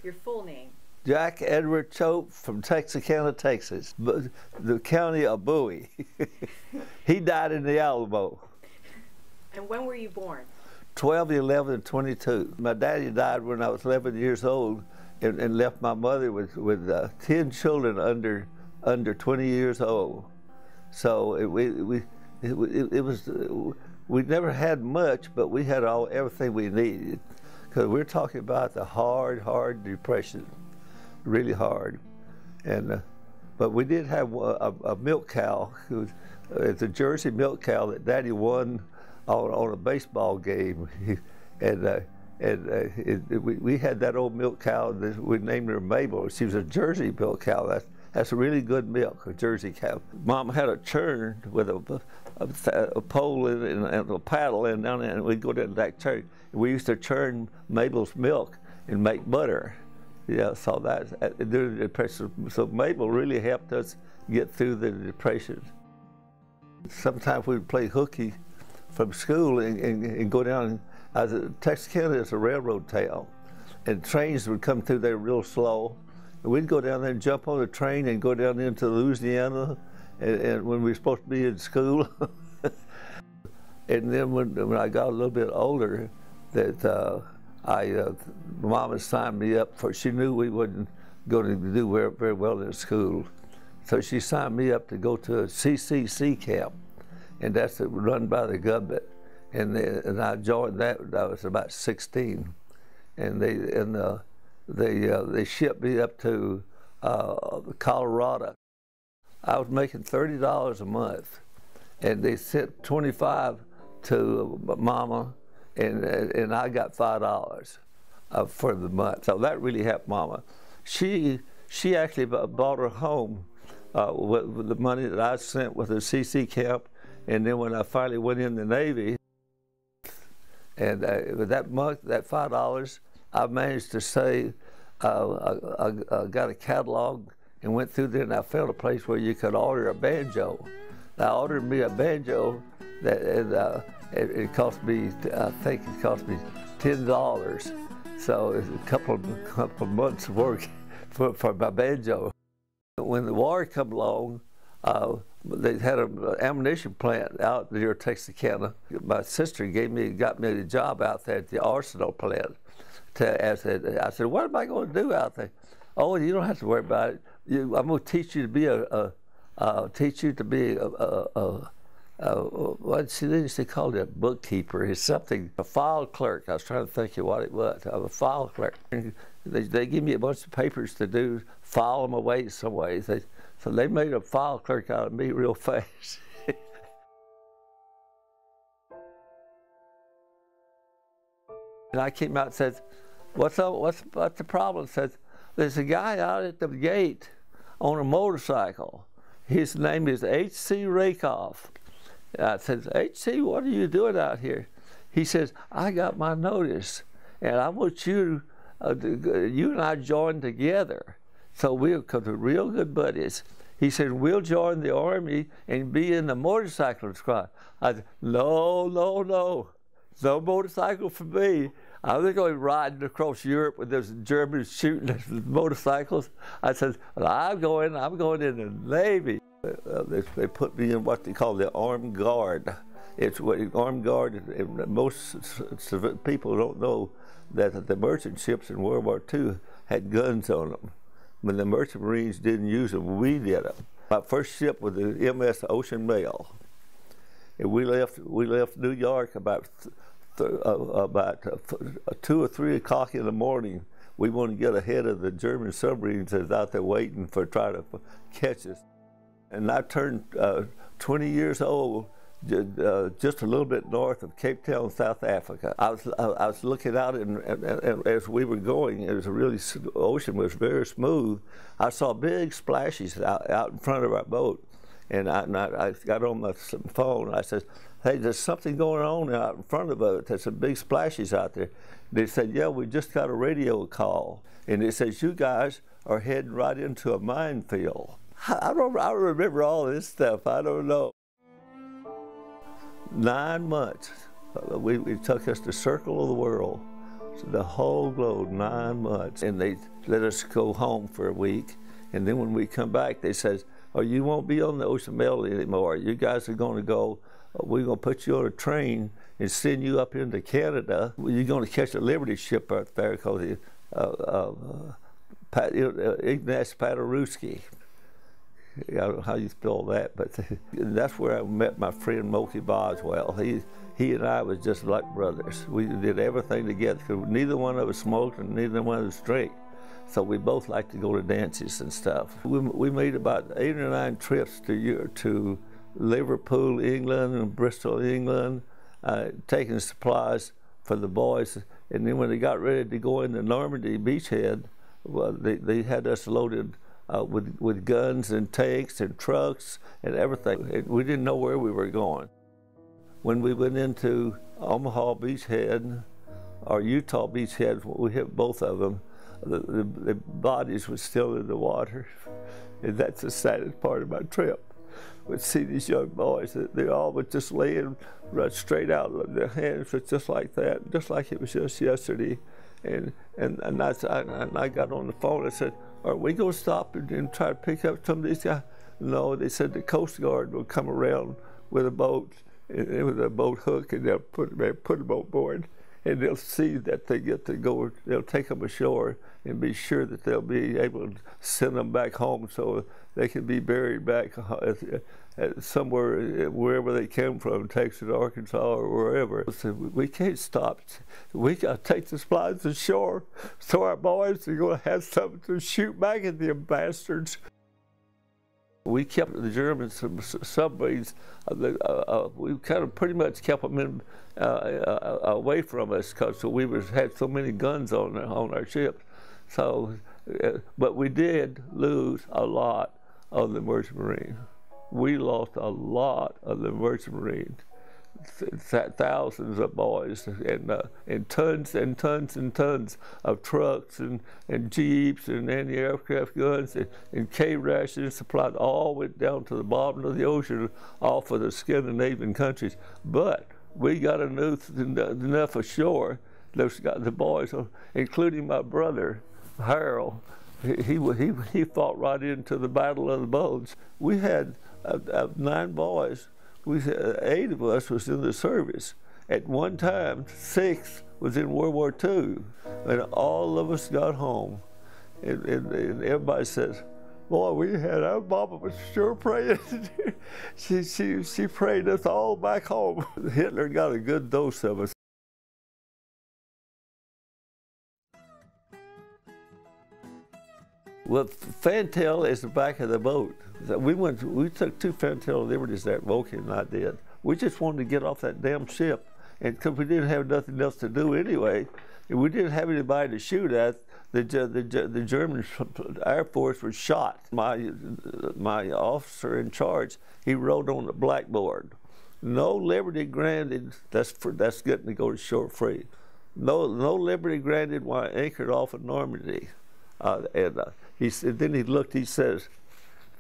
Your full name? Jack Edward Choate from Texarkana, Texas, the county of Bowie. He died in the Alamo. And when were you born? 12, 11, and 22. My daddy died when I was 11 years old and left my mother with 10 children under 20 years old. So we never had much, but we had everything we needed. Because we're talking about the hard depression, really hard. And but we did have a milk cow. It's a Jersey milk cow that Daddy won on a baseball game, we had that old milk cow. We named her Mabel. She was a Jersey milk cow. That's a really good milk, a Jersey cow. Mom had a churn with a pole and a paddle, and down there, and we'd go down to that churn. We used to churn Mabel's milk and make butter. Yeah, so that during the Depression. So Mabel really helped us get through the Depression. Sometimes we'd play hooky from school and go down. Texarkana is a railroad town, and trains would come through there real slow. And we'd go down there and jump on the train and go down into Louisiana, and when we were supposed to be in school. And then when I got a little bit older, that Mama signed me up for. She knew we wasn't going to do very well in school, so she signed me up to go to a CCC camp. And that's run by the government, and I joined that. I was about 16, and they shipped me up to Colorado. I was making $30 a month, and they sent 25 to Mama, and I got $5 for the month. So that really helped Mama. She actually bought her home with the money that I sent with the CC camp. And then when I finally went in the Navy, and with that month, that $5, I managed to save. I got a catalog and went through there, and I found a place where you could order a banjo. I ordered me a banjo that it cost me, I think it cost me $10. So it's a couple of months' work for my banjo. When the war came along, they had an ammunition plant out near Texarkana. My sister got me a job out there at the arsenal plant. I said, what am I going to do out there? Oh, you don't have to worry about it. I'm going to teach you to be what she called it, a bookkeeper. It's something, a file clerk. I was trying to think of what it was. I'm a file clerk. They give me a bunch of papers to do, file them away some ways. So they made a file clerk out of me real fast. And I came out and said, what's the problem? Says, there's a guy out at the gate on a motorcycle. His name is H.C. Rakoff. And I said, H.C., what are you doing out here? He says, I got my notice, and I want you and I join together. So we'll become real good buddies. He said, we'll join the Army and be in the motorcycle squad. I said, no motorcycle for me. I was going riding across Europe with those Germans shooting at motorcycles. I said, well, I'm going in the Navy. They put me in what they call the armed guard. It's what armed guard, most people don't know that the merchant ships in World War II had guns on them. When the merchant marines didn't use them, we did them. My first ship was the MS Ocean Mail. And we left New York about 2 or 3 o'clock in the morning. We wanted to get ahead of the German submarines that was out there waiting for trying to catch us. And I turned 20 years old, just a little bit north of Cape Town, South Africa. I was looking out, and as we were going, the ocean was very smooth. I saw big splashes out in front of our boat, and I got on my phone. I said, "Hey, there's something going on out in front of us. There's some big splashes out there." They said, "Yeah, we just got a radio call, and it says you guys are heading right into a minefield." I remember all this stuff. I don't know. 9 months. It took us to circle of the world the whole globe, 9 months. And they let us go home for a week. And then when we come back, they said, oh, you won't be on the Ocean Mail anymore. You guys are going to go, we're going to put you on a train and send you up into Canada. You're going to catch a Liberty ship out there called the Ignaz Paderewski. I don't know how you spell that, but that's where I met my friend Moki Boswell. He and I was just like brothers. We did everything together because neither one of us smoked and neither one of us drank. So we both liked to go to dances and stuff. We made about 8 or 9 trips to Liverpool, England, and Bristol, England, taking supplies for the boys. And then when they got ready to go into Normandy beachhead, well, they had us loaded with guns and tanks and trucks and everything. We didn't know where we were going. When we went into Omaha beachhead or Utah beachhead, we hit both of them. The bodies were still in the water, and that's the saddest part of my trip. We'd see these young boys, they all were just laying right straight out, their hands were just like that, just like it was just yesterday. And I got on the phone and said, are we going to stop and try to pick up some of these guys? No, they said the Coast Guard will come around with a boat, and with a boat hook, and they'll put them on board. And they'll see that they get to go, they'll take them ashore and be sure that they'll be able to send them back home so they can be buried back at somewhere, wherever they came from, Texas, Arkansas, or wherever. So we can't stop. We got to take the supplies ashore so our boys are going to have something to shoot back at them bastards. We kept the German submarines, we kind of pretty much kept them away from us because we had so many guns on our ships. So, but we did lose a lot of the Merchant Marine. We lost a lot of the Merchant Marine. Thousands of boys and tons and tons and tons of trucks and jeeps and anti-aircraft guns and K-rations supplied, all went down to the bottom of the ocean off of the Scandinavian countries. But we got enough ashore. The boys, including my brother Harold, he fought right into the Battle of the Bulge. We had 9 boys. 8 of us was in the service. At one time, 6 was in World War II, and all of us got home. And everybody says, boy, our mama was sure praying. she prayed us all back home. Hitler got a good dose of us. Well, fantail is the back of the boat. We took 2 fantail liberties there, Moki and I did. We just wanted to get off that damn ship, and because we didn't have nothing else to do anyway, and we didn't have anybody to shoot at. The German Air Force was shot. My officer in charge, he wrote on the blackboard, "No liberty granted." That's getting to go to shore free. No liberty granted while anchored off of Normandy. He said, then he looked, he says,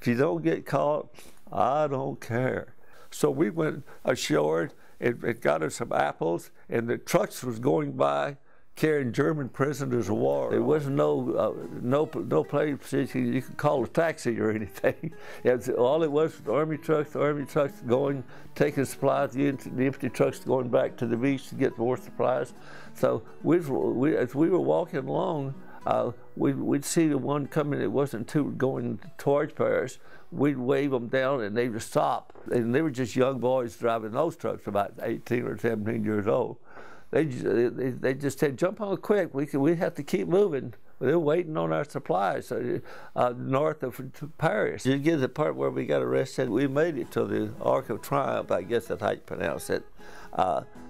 if you don't get caught, I don't care. So we went ashore and got us some apples, and the trucks was going by carrying German prisoners of war. There was no place you could call a taxi or anything. All it was army trucks going, taking supplies, the empty trucks going back to the beach to get more supplies. So as we were walking along, we'd see the one coming that wasn't going towards Paris. We'd wave them down and they would stop. And they were just young boys driving those trucks, about 18 or 17 years old. They just said, jump on quick, we have to keep moving. They were waiting on our supplies north of Paris. You get to the part where we got arrested. We made it to the Arc of Triumph, I guess that's how you pronounce it,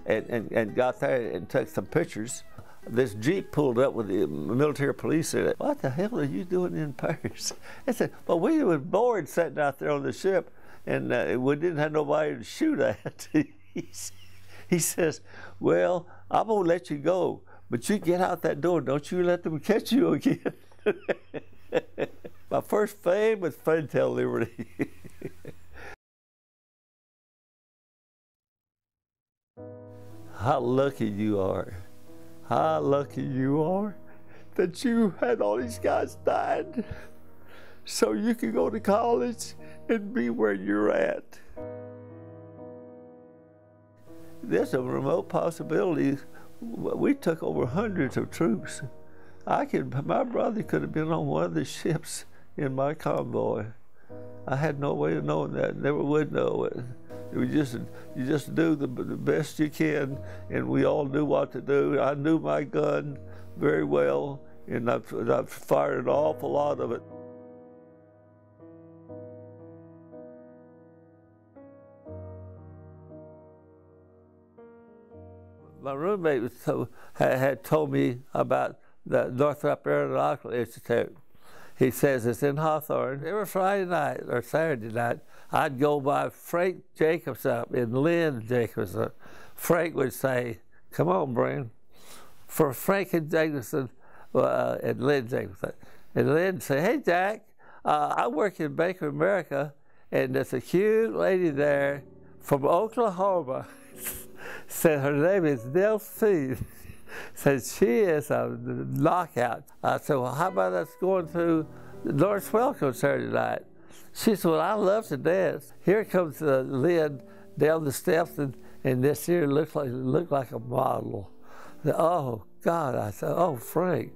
and got there and took some pictures. This Jeep pulled up with the military police in it. What the hell are you doing in Paris? I said, well, we were bored sitting out there on the ship, and we didn't have nobody to shoot at. He says, well, I'm going to let you go, but you get out that door. Don't you let them catch you again. My first fame was fantail liberty. How lucky you are. how lucky you are that you had all these guys died so you could go to college and be where you're at. There's a remote possibility. We took over hundreds of troops. My brother could have been on one of the ships in my convoy. I had no way of knowing that, never would know it. You just do the best you can, and we all knew what to do. I knew my gun very well, and I've fired an awful lot of it. My roommate had told me about the Northrop Aeronautical Institute. He says it's in Hawthorne. Every Friday night or Saturday night, I'd go by Frank Jacobson and Lynn Jacobson. Frank would say, "Come on, Brian." For Frank and Jacobson and Lynn Jacobson. And Lynn would say, "Hey, Jack, I work in Bank of America, and there's a cute lady there from Oklahoma." Said her name is Delphine. Said she is a knockout. I said, "Well, how about us going to the North Swell concert tonight?" She said, "Well, I love to dance." Here comes Lynn down the steps, and this here looked like a model. Oh God! I said, "Oh, Frank,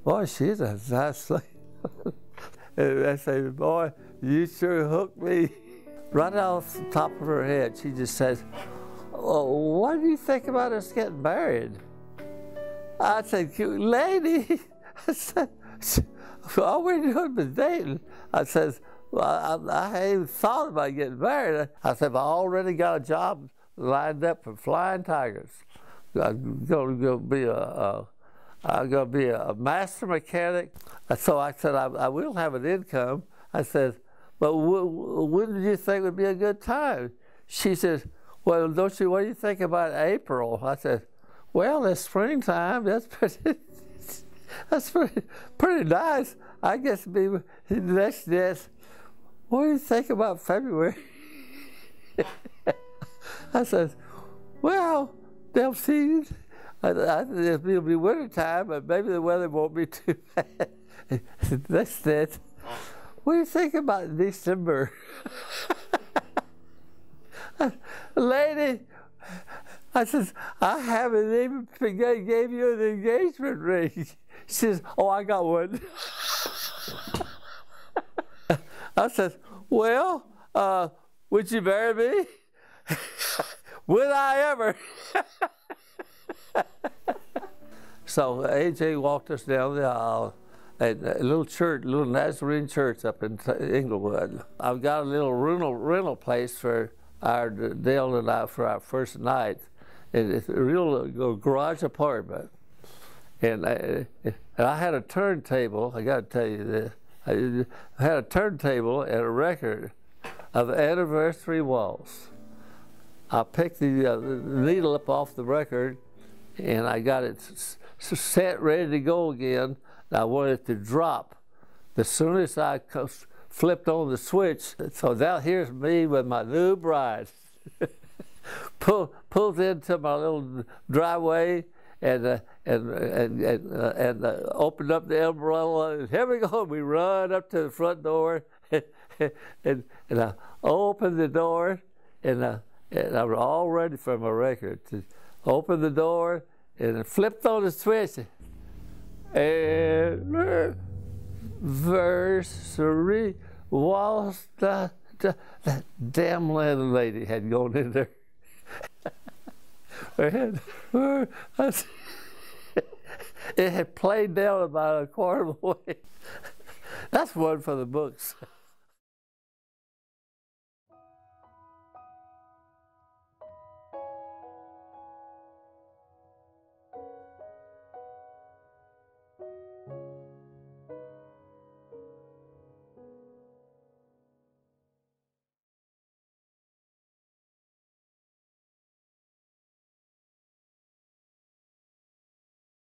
boy, she's a nice lady." And I said, "Boy, you sure hooked me." Right off the top of her head, she just says, "Oh, what do you think about us getting married?" I said, "Cute lady." I said, "All we're doing is dating." I said, "Well, I hadn't even thought about getting married." I said, "I already got a job lined up for Flying Tigers. I'm going to be a master mechanic." So I said, I will have an income. I said, "But when do you think would be a good time?" She said, "Well, what do you think about April?" I said, "Well, it's springtime. That's pretty nice. I guess be the next guess. What do you think about February?" I said, "Well, they'll see. It'll be winter time, but maybe the weather won't be too bad." That's it. "What do you think about December?" "Lady," I says, "I haven't even gave you an engagement ring." She says, "Oh, I got one." I said, "Well, would you marry me?" "Would I ever?" So AJ walked us down the aisle at a little church, a little Nazarene church up in Inglewood. I've got a little rental place for Dale and I for our first night. It's a real garage apartment. And I had a turntable, I got to tell you this. I had a turntable and a record of Anniversary Waltz. I picked the needle up off the record, and I got it set, ready to go again. And I wanted it to drop as soon as I flipped on the switch. So now here's me with my new bride. Pulls into my little driveway and opened up the umbrella. And here we go. We run up to the front door, and I opened the door, and I was all ready for my record to open the door, and I flipped on the switch. Anniversary Waltz. That damn little lady had gone in there. It had played down about a quarter of the way. That's one for the books.